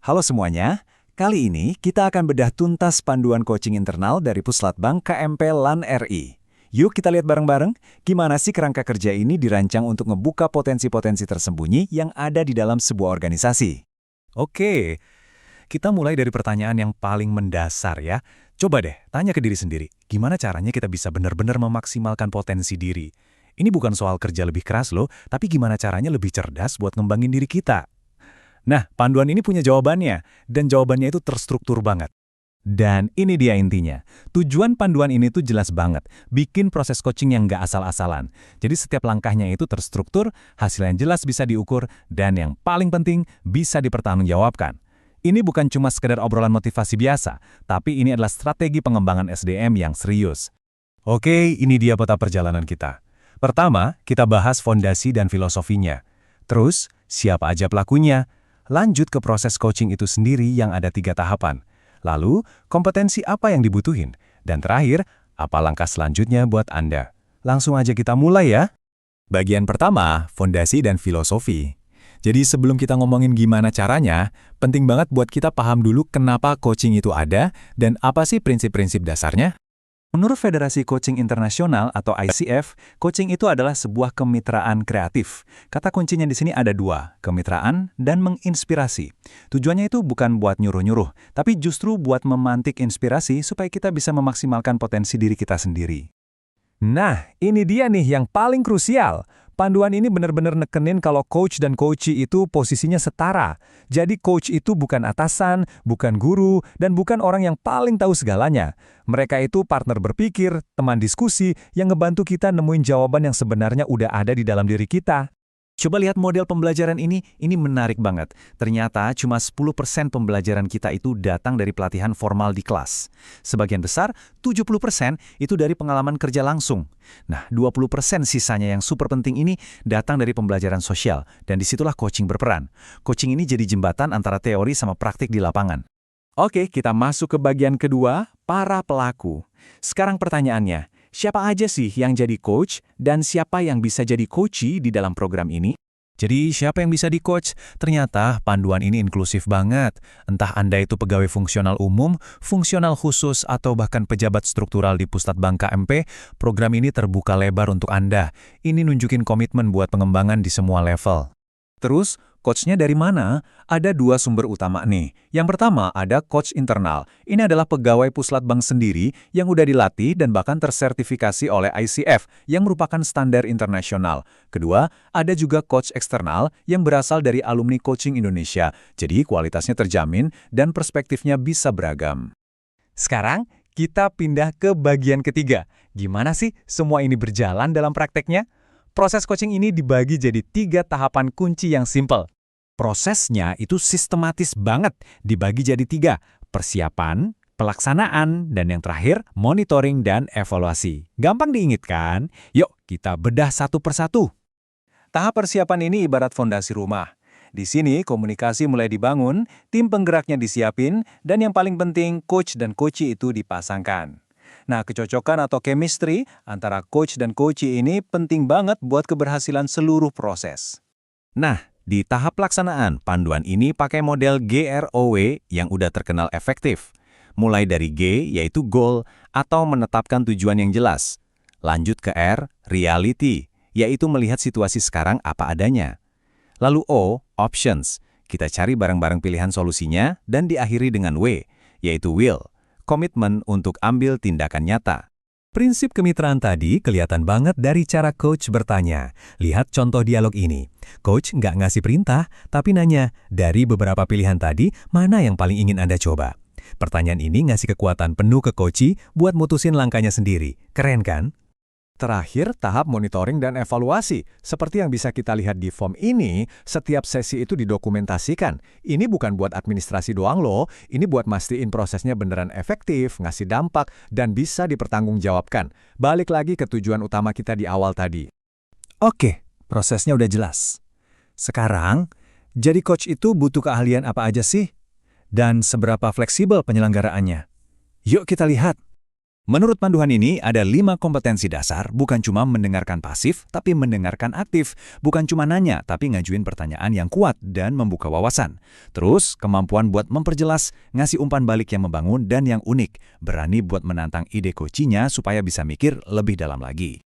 Halo semuanya, kali ini kita akan bedah tuntas panduan coaching internal dari Puslatbang KMP LAN RI. Yuk kita lihat bareng-bareng, gimana sih kerangka kerja ini dirancang untuk ngebuka potensi-potensi tersembunyi yang ada di dalam sebuah organisasi. Oke, kita mulai dari pertanyaan yang paling mendasar ya. Coba deh, tanya ke diri sendiri, gimana caranya kita bisa benar-benar memaksimalkan potensi diri? Ini bukan soal kerja lebih keras loh, tapi gimana caranya lebih cerdas buat ngembangin diri kita. Nah, panduan ini punya jawabannya, dan jawabannya itu terstruktur banget. Dan ini dia intinya. Tujuan panduan ini tuh jelas banget, bikin proses coaching yang nggak asal-asalan. Jadi setiap langkahnya itu terstruktur, hasil yang jelas bisa diukur, dan yang paling penting, bisa dipertanggungjawabkan. Ini bukan cuma sekedar obrolan motivasi biasa, tapi ini adalah strategi pengembangan SDM yang serius. Oke, ini dia peta perjalanan kita. Pertama, kita bahas fondasi dan filosofinya. Terus, siapa aja pelakunya? Lanjut ke proses coaching itu sendiri yang ada 3 tahapan. Lalu, kompetensi apa yang dibutuhin? Dan terakhir, apa langkah selanjutnya buat Anda? Langsung aja kita mulai ya. Bagian pertama, fondasi dan filosofi. Jadi sebelum kita ngomongin gimana caranya, penting banget buat kita paham dulu kenapa coaching itu ada dan apa sih prinsip-prinsip dasarnya. Menurut Federasi Coaching Internasional atau ICF, coaching itu adalah sebuah kemitraan kreatif. Kata kuncinya di sini ada 2, kemitraan dan menginspirasi. Tujuannya itu bukan buat nyuruh-nyuruh, tapi justru buat memantik inspirasi supaya kita bisa memaksimalkan potensi diri kita sendiri. Nah, ini dia nih yang paling krusial. Panduan ini benar-benar nekenin kalau coach dan coachee itu posisinya setara. Jadi coach itu bukan atasan, bukan guru, dan bukan orang yang paling tahu segalanya. Mereka itu partner berpikir, teman diskusi, yang ngebantu kita nemuin jawaban yang sebenarnya udah ada di dalam diri kita. Coba lihat model pembelajaran ini menarik banget. Ternyata cuma 10% pembelajaran kita itu datang dari pelatihan formal di kelas. Sebagian besar, 70% itu dari pengalaman kerja langsung. Nah, 20% sisanya yang super penting ini datang dari pembelajaran sosial, dan disitulah coaching berperan. Coaching ini jadi jembatan antara teori sama praktik di lapangan. Oke, kita masuk ke bagian kedua, para pelaku. Sekarang pertanyaannya, siapa aja sih yang jadi coach dan siapa yang bisa jadi coachee di dalam program ini? Jadi siapa yang bisa di-coach? Ternyata panduan ini inklusif banget. Entah Anda itu pegawai fungsional umum, fungsional khusus, atau bahkan pejabat struktural di Puslatbang KMP, program ini terbuka lebar untuk Anda. Ini nunjukin komitmen buat pengembangan di semua level. Terus, coachnya dari mana? Ada 2 sumber utama nih. Yang pertama ada coach internal. Ini adalah pegawai Puslatbang sendiri yang udah dilatih dan bahkan tersertifikasi oleh ICF yang merupakan standar internasional. Kedua, ada juga coach eksternal yang berasal dari alumni coaching Indonesia. Jadi kualitasnya terjamin dan perspektifnya bisa beragam. Sekarang, kita pindah ke bagian ketiga. Gimana sih semua ini berjalan dalam prakteknya? Proses coaching ini dibagi jadi 3 tahapan kunci yang simpel. Prosesnya itu sistematis banget, dibagi jadi 3, persiapan, pelaksanaan, dan yang terakhir, monitoring dan evaluasi. Gampang diingat kan? Yuk, kita bedah satu persatu. Tahap persiapan ini ibarat fondasi rumah. Di sini komunikasi mulai dibangun, tim penggeraknya disiapin, dan yang paling penting, coach dan coachee itu dipasangkan. Nah, kecocokan atau chemistry antara coach dan coachee ini penting banget buat keberhasilan seluruh proses. Nah, di tahap pelaksanaan, panduan ini pakai model GROW yang udah terkenal efektif. Mulai dari G, yaitu goal, atau menetapkan tujuan yang jelas. Lanjut ke R, reality, yaitu melihat situasi sekarang apa adanya. Lalu O, options, kita cari barang-barang pilihan solusinya, dan diakhiri dengan W, yaitu will, komitmen untuk ambil tindakan nyata. Prinsip kemitraan tadi kelihatan banget dari cara coach bertanya. Lihat contoh dialog ini. Coach nggak ngasih perintah, tapi nanya, dari beberapa pilihan tadi, mana yang paling ingin Anda coba? Pertanyaan ini ngasih kekuatan penuh ke coachee buat mutusin langkahnya sendiri. Keren kan? Terakhir, tahap monitoring dan evaluasi. Seperti yang bisa kita lihat di form ini, setiap sesi itu didokumentasikan. Ini bukan buat administrasi doang loh, ini buat mastiin prosesnya beneran efektif, ngasih dampak, dan bisa dipertanggungjawabkan. Balik lagi ke tujuan utama kita di awal tadi. Oke, prosesnya udah jelas. Sekarang, jadi coach itu butuh keahlian apa aja sih? Dan seberapa fleksibel penyelenggaraannya? Yuk kita lihat. Menurut panduan ini, ada 5 kompetensi dasar, bukan cuma mendengarkan pasif, tapi mendengarkan aktif. Bukan cuma nanya, tapi ngajuin pertanyaan yang kuat dan membuka wawasan. Terus, kemampuan buat memperjelas, ngasih umpan balik yang membangun dan yang unik. Berani buat menantang ide coachingnya supaya bisa mikir lebih dalam lagi.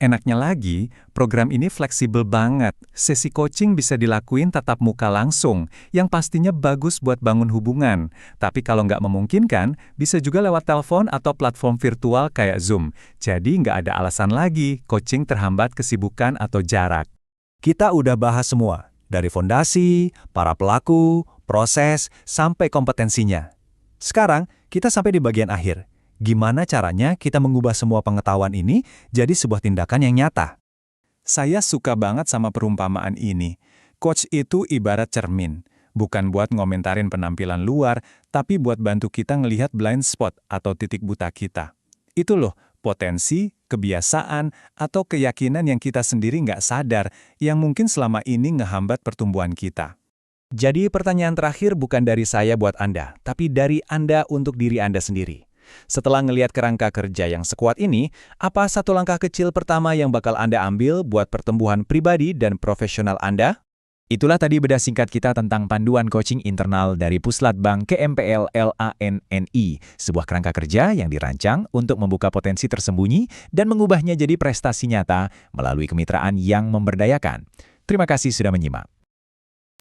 Enaknya lagi, program ini fleksibel banget. Sesi coaching bisa dilakuin tatap muka langsung, yang pastinya bagus buat bangun hubungan. Tapi kalau nggak memungkinkan, bisa juga lewat telepon atau platform virtual kayak Zoom. Jadi nggak ada alasan lagi coaching terhambat kesibukan atau jarak. Kita udah bahas semua, dari fondasi, para pelaku, proses, sampai kompetensinya. Sekarang, kita sampai di bagian akhir. Gimana caranya kita mengubah semua pengetahuan ini jadi sebuah tindakan yang nyata? Saya suka banget sama perumpamaan ini. Coach itu ibarat cermin. Bukan buat ngomentarin penampilan luar, tapi buat bantu kita ngelihat blind spot atau titik buta kita. Itu loh, potensi, kebiasaan, atau keyakinan yang kita sendiri nggak sadar, yang mungkin selama ini ngehambat pertumbuhan kita. Jadi pertanyaan terakhir bukan dari saya buat Anda, tapi dari Anda untuk diri Anda sendiri. Setelah ngelihat kerangka kerja yang sekuat ini, apa satu langkah kecil pertama yang bakal Anda ambil buat pertumbuhan pribadi dan profesional Anda? Itulah tadi bedah singkat kita tentang panduan coaching internal dari Puslat Bank KMPL LANNI, sebuah kerangka kerja yang dirancang untuk membuka potensi tersembunyi dan mengubahnya jadi prestasi nyata melalui kemitraan yang memberdayakan. Terima kasih sudah menyimak.